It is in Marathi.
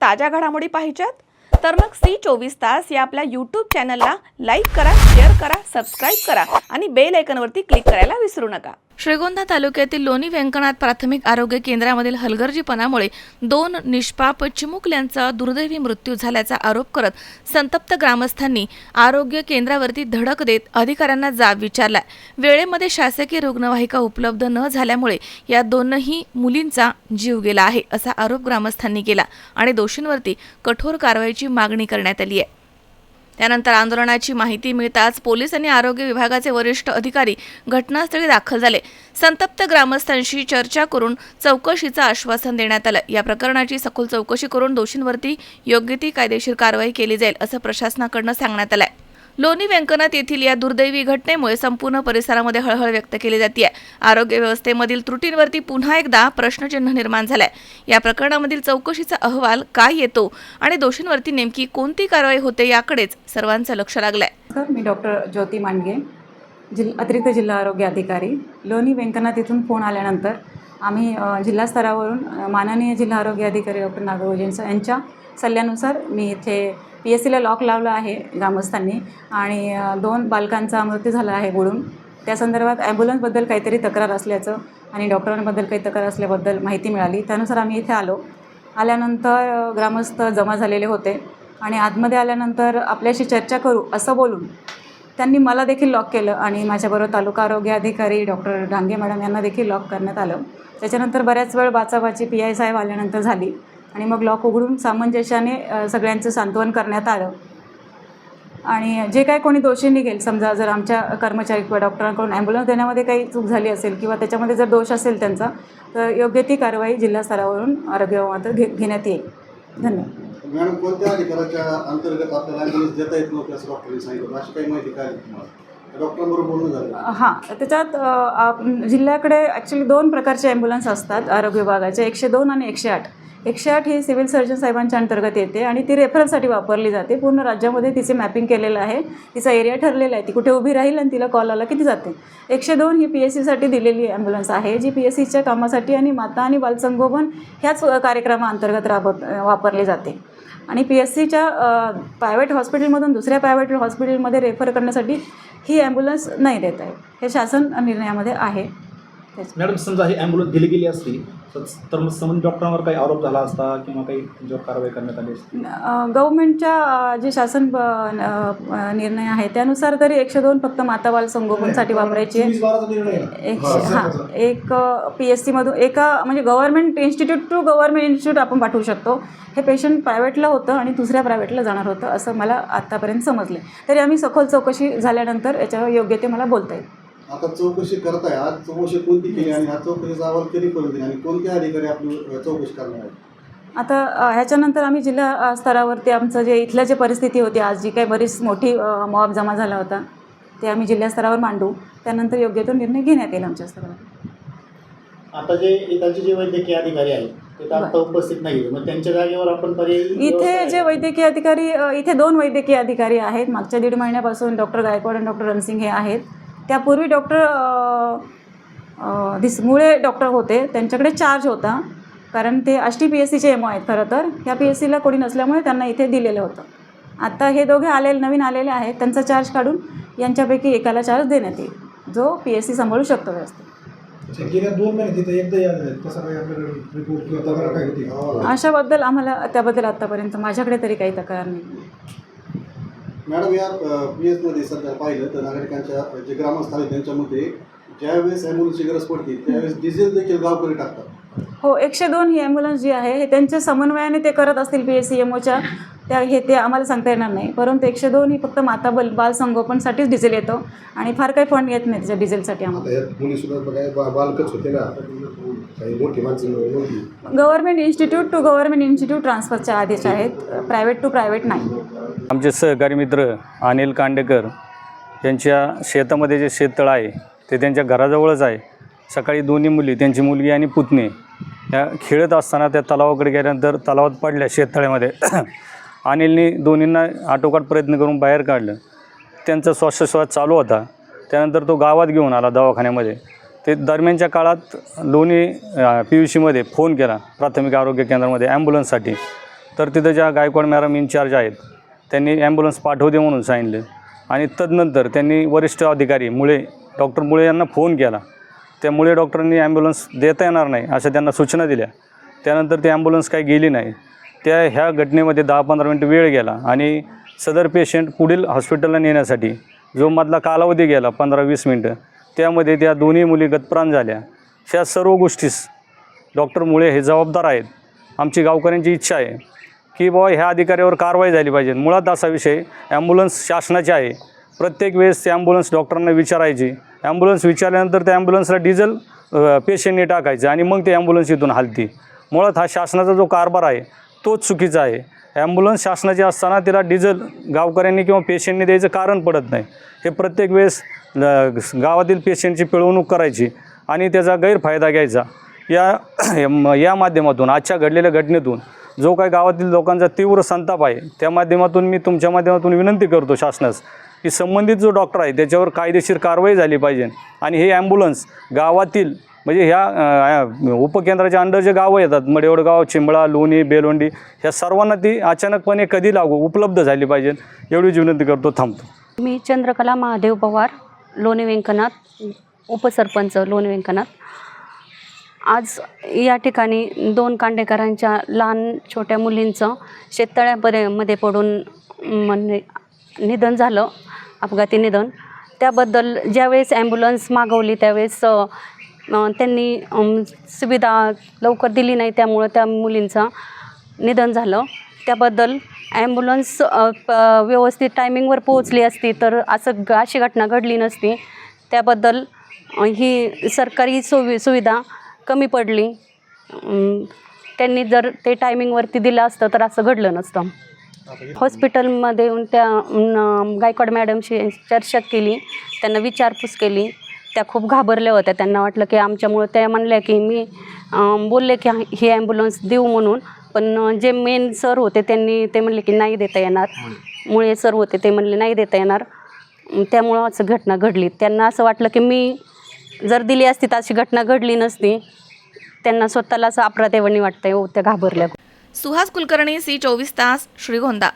ताज्या घडामोडी पाहिजेत तर मग C24 तास या आपल्या YouTube चॅनलला लाईक करा, शेअर करा, सबस्क्राइब करा आणि बेल आयकॉनवरती क्लिक करायला विसरू नका। श्रीगोंदा तालुक्यातील लोणी व्यंकनाथ प्राथमिक आरोग्य केंद्रामधील हलगर्जीपणामुळे 2 निष्पाप चिमुकल्यांचा दुर्दैवी मृत्यू झाल्याचा आरोप करत संतप्त ग्रामस्थांनी आरोग्य केंद्रावरती धडक देत अधिकाऱ्यांना जाब विचारलाय। वेळेमध्ये शासकीय रुग्णवाहिका उपलब्ध न झाल्यामुळे या दोनही मुलींचा जीव गेला आहे असा आरोप ग्रामस्थांनी केला आणि दोषींवरती कठोर कारवाईची मागणी करण्यात आली आहे। त्यानंतर आंदोलनाची माहिती मिळताच पोलीस आणि आरोग्य विभागाचे वरिष्ठ अधिकारी घटनास्थळी दाखल झाले। संतप्त ग्रामस्थांशी चर्चा करून चौकशीचं आश्वासन देण्यात आलं। या प्रकरणाची सखोल चौकशी करून दोषींवरती योग्य ती कायदेशीर कारवाई केली जाईल असं प्रशासनाकडून सांगण्यात आलंय। लोणी व्यंकनाथ येथील या दुर्दैवी घटनेमुळे संपूर्ण परिसरामध्ये हळहळ व्यक्त केली जाते। आरोग्य व्यवस्थेमधील त्रुटींवरती पुन्हा एकदा प्रश्नचिन्ह निर्माण झालाय। या प्रकरणामधील चौकशीचा अहवाल काय येतो आणि दोषींवरती नेमकी कोणती कारवाई होते याकडेच सर्वांचं लक्ष लागलंय। मी डॉक्टर ज्योती मांडगे, अतिरिक्त जिल्हा आरोग्य अधिकारी। लोणी व्यंकनाथ इथून फोन आल्यानंतर आम्ही जिल्हा स्तरावरून माननीय जिल्हा आरोग्य अधिकारी डॉक्टर नागोजींचा यांच्या सल्ल्यानुसार मी इथे PSCला लॉक लावलं आहे ग्रामस्थांनी आणि 2 बालकांचा मृत्यू झाला आहे बुडून। त्या संदर्भात ॲम्ब्युलन्सबद्दल काहीतरी तक्रार असल्याचं आणि डॉक्टरांबद्दल काही तक्रार असल्याबद्दल माहिती मिळाली। त्यानुसार आम्ही इथे आल्यानंतर ग्रामस्थ जमा झालेले होते आणि आतमध्ये आल्यानंतर आपल्याशी चर्चा करू असं बोलून त्यांनी मला देखील लॉक केलं आणि माझ्याबरोबर तालुका आरोग्य अधिकारी डॉक्टर डांगे मॅडम यांना देखील लॉक करण्यात आलं। त्याच्यानंतर बऱ्याच वेळ बाचाबाची PI साहेब आल्यानंतर झाली आणि मग लॉक उघडून सामंजस्याने सगळ्यांचं सांत्वन करण्यात आलं आणि जे काही कोणी दोषी निघेल, समजा जर आमच्या कर्मचारी किंवा डॉक्टरांकडून ॲम्ब्युलन्स देण्यामध्ये काही चूक झाली असेल किंवा त्याच्यामध्ये जर दोष असेल त्यांचा, तर योग्य ती कारवाई जिल्हा स्तरावरून आरोग्य विभागात घेण्यात येईल। धन्यवाद। मॅडम, कोणत्या अधिकाराच्या अंतर्गत आपल्याला ॲम्ब्युलन्स देता येत नव्हती असं डॉक्टरांनी सांगितलं, अशी काही माहिती काय तुम्हाला डॉक्टरांबरोबर बोलणं झालं? हां, त्याच्यात जिल्ह्याकडे ॲक्च्युली 2 प्रकारचे ॲम्ब्युलन्स असतात आरोग्य विभागाचे, 102 आणि 108। 108 ही सिव्हिल सर्जन साहेबांच्या अंतर्गत येते आणि ती रेफरलसाठी वापरली जाते। पूर्ण राज्यामध्ये तिचे मॅपिंग केलेलं आहे, तिचा एरिया ठरलेला आहे, ती कुठे उभी राहील आणि तिला कॉल आला की ती जाते। 102 ही PSCसाठी दिलेली ॲम्ब्युलन्स आहे, जी PSCच्या कामासाठी आणि माता आणि बालसंगोपन ह्याच कार्यक्रमाअंतर्गत वापरली जाते आणि PSCच्या प्रायव्हेट हॉस्पिटलमधून दुसऱ्या प्रायव्हेट हॉस्पिटलमध्ये रेफर करण्यासाठी ही ॲम्ब्युलन्स नाही देत आहे। हे शासन निर्णयामध्ये आहे। मॅडम, समजा ही ॲम्ब्युलन्स दिली गेली असती तर मग संबंधित डॉक्टरांवर काही आरोप झाला असता किंवा काही त्यांच्यावर कारवाई करण्यात आली असती? गव्हर्नमेंटच्या जे शासन निर्णय आहे त्यानुसार तरी 102 फक्त माता बाल संगोपनसाठी वापरायची आहे। हां, एक PSCमधून एका म्हणजे government institute to government institute आपण पाठवू शकतो। हे पेशंट प्रायव्हेटला होतं आणि दुसऱ्या प्रायव्हेटला जाणार होतं असं मला आत्तापर्यंत समजलं। तरी आम्ही सखोल चौकशी झाल्यानंतर याच्यावर योग्य ते मला बोलता येईल। आता चौकशी करताय, आज चौकशी कोणती केली आणि हा चौकशीचा अहवाल कधी करून दिला आणि कोणते अधिकारी आपली चौकशी करणार आहेत? आता ह्याच्यानंतर आम्ही जिल्हा स्तरावरती आमचं जे इथल्या जे परिस्थिती होती, आज जी काही बरीच मोठी मॉब जमा झाला होता, ते आम्ही जिल्हा स्तरावर मांडू, त्यानंतर योग्य तो निर्णय घेण्यात येईल आमच्या स्तरावर। आता जे त्यांचे जे वैद्यकीय अधिकारी आहेत ते आता उपस्थित नाही, मग त्यांच्या जागेवर आपण इथे जे वैद्यकीय अधिकारी, इथे 2 वैद्यकीय अधिकारी आहेत। मागच्या 1.5 महिन्यापासून डॉक्टर गायकवाड आणि डॉक्टर रणसिंग हे आहेत। त्यापूर्वी डॉक्टर दिसमुळे डॉक्टर होते, त्यांच्याकडे चार्ज होता, कारण ते आष्टी PSCचे MO आहेत खरं तर। ह्या PSCला कोणी नसल्यामुळे त्यांना इथे दिलेलं होतं। आता हे दोघे नवीन आलेले आहेत, त्यांचा चार्ज काढून यांच्यापैकी एकाला चार्ज देण्यात येईल, जो PSC सांभाळू शकतो व्यवस्थित। गेल्या 2 महिन्यात तिथं एकदा आलं तसं काही आपल्याकडे रिपोर्ट किंवा तक्रार काय होती? अशाबद्दल आम्हाला त्याबद्दल आत्तापर्यंत माझ्याकडे तरी काही तक्रार नाही। मॅडम, या PS मध्ये सध्या पाहिलं तर नागरिकांच्या जे ग्रामस्थ आहेत त्यांच्यामध्ये ज्यावेळेस ॲम्ब्युलन्सची गरज पडते त्यावेळेस डिझेल देखील गावकरी टाकतात। हो, 102 ही ॲम्ब्युलन्स जी आहे हे त्यांच्या समन्वयाने ते करत असतील PSC MOच्या, ते आम्हाला सांगता येणार नाही। परंतु 102 ही फक्त माता बाल संगोपनसाठीच डिझेल येतो आणि फार काही फंड येत नाही त्याच्या डिझेलसाठी आम्हाला। बालकच होते ना, काही मोठी माणसं नव्हती। Government institute to government institute ट्रान्सफरचे आदेश आहेत, प्रायव्हेट टू प्रायव्हेट नाही। आमचे सहकारी मित्र अनिल कांडेकर यांच्या शेतामध्ये जे शेततळ आहे ते त्यांच्या घराजवळच आहे। सकाळी 2 मुली, त्यांची मुलगी आणि पुतणे ह्या खेळत असताना त्या तलावाकडे गेल्यानंतर तलावात पडल्या शेततळ्यामध्ये। अनिलने दोन्हींना आटोकाट प्रयत्न करून बाहेर काढलं, त्यांचा श्वासोच्छ्वास चालू होता। त्यानंतर तो गावात घेऊन आला दवाखान्यामध्ये। ते दरम्यानच्या काळात लोणी PUCमध्ये फोन केला प्राथमिक आरोग्य केंद्रामध्ये ॲम्ब्युलन्ससाठी, तर तिथं ज्या गायकवाड मॅडम इन्चार्ज आहेत त्यांनी ॲम्ब्युलन्स पाठवू दे म्हणून सांगितलं आणि तदनंतर त्यांनी वरिष्ठ अधिकारी डॉक्टर मुळे यांना फोन केला. त्यामुळे डॉक्टरांनी ॲम्ब्युलन्स देता येणार नाही अशा त्यांना सूचना दिल्या. त्यानंतर ती ॲम्ब्युलन्स काही गेली नाही. ह्या घटनेमध्ये 10-15 मिनटं वेळ गेला आणि सदर पेशंट पुढील हॉस्पिटलला नेण्यासाठी जो मधला कालावधी गेला 15-20 मिनटं, त्यामध्ये त्या दोन्ही मुली गतप्राण झाल्या. ह्या सर्व गोष्टीस डॉक्टर मुळे हे जबाबदार आहेत. आमची गावकऱ्यांची इच्छा आहे की बाबा ह्या अधिकाऱ्यावर कारवाई झाली पाहिजे. मुळात असा विषय ॲम्ब्युलन्स शासनाची आहे. प्रत्येक वेळेस ते ॲम्ब्युलन्स डॉक्टरांना विचारायची. ॲम्ब्युलन्स विचारल्यानंतर त्या ॲम्ब्युलन्सला डिझेल पेशंटने टाकायचं आणि मग ते ॲम्ब्युलन्स इथून हलती. मुळात हा शासनाचा जो कारभार आहे तोच चुकीचा आहे. ॲम्ब्युलन्स शासनाची असताना तिला डिझेल गावकऱ्यांनी किंवा पेशंटने द्यायचं कारण पडत नाही. हे प्रत्येक वेळेस गावातील पेशंटची पिळवणूक करायची आणि त्याचा गैरफायदा घ्यायचा. या माध्यमातून आजच्या घडलेल्या घटनेतून जो काही गावातील लोकांचा तीव्र संताप आहे, त्या माध्यमातून मी तुमच्या माध्यमातून विनंती करतो शासनास की संबंधित जो डॉक्टर आहे त्याच्यावर कायदेशीर कारवाई झाली पाहिजे आणि हे ॲम्ब्युलन्स गावातील म्हणजे ह्या उपकेंद्राच्या अंडर जे गावं येतात, मडेवडगाव, चिंबळा, लोणी, बेलोंडी, ह्या सर्वांना ती अचानकपणे कधी उपलब्ध झाली पाहिजे एवढीच विनंती करतो. थांबतो. मी चंद्रकला महादेव पवार, लोणी व्यंकनाथ, उपसरपंच लोणी व्यंकनाथ. आज या ठिकाणी 2 कांडेकरांच्या लहान छोट्या मुलींचं शेततळ्यामध्ये पडून निधन झालं, अपघाती निधन. त्याबद्दल ज्यावेळेस ॲम्ब्युलन्स मागवली त्यावेळेस त्यांनी सुविधा लवकर दिली नाही, त्यामुळं त्या मुलींचं निधन झालं. त्याबद्दल ॲम्ब्युलन्स व्यवस्थित टायमिंगवर पोहोचली असती तर अशी घटना घडली नसती. त्याबद्दल ही सरकारी सुविधा कमी पडली. त्यांनी जर ते टायमिंगवरती दिलं असतं तर असं घडलं नसतं. हॉस्पिटलमध्ये येऊन त्या गायकवाड मॅडमशी चर्चा केली, त्यांना विचारपूस केली. त्या खूप घाबरल्या होत्या. त्यांना वाटलं की आमच्यामुळं, त्या म्हणल्या की मी बोलले की ही ॲम्ब्युलन्स देऊ म्हणून, पण जे मेन सर होते ते म्हणले की नाही देता येणार. मुळे सर होते ते म्हणले नाही देता येणार. त्यामुळं असं घटना घडली. त्यांना असं वाटलं की मी जर दिली असती तर अशी घटना घडली नसती. त्यांना स्वतःला असं अपराधीवाणी वाटतंय. त्या घाबरल्या. सुहास कुलकर्णी, C24 तास, श्रीगोंदा.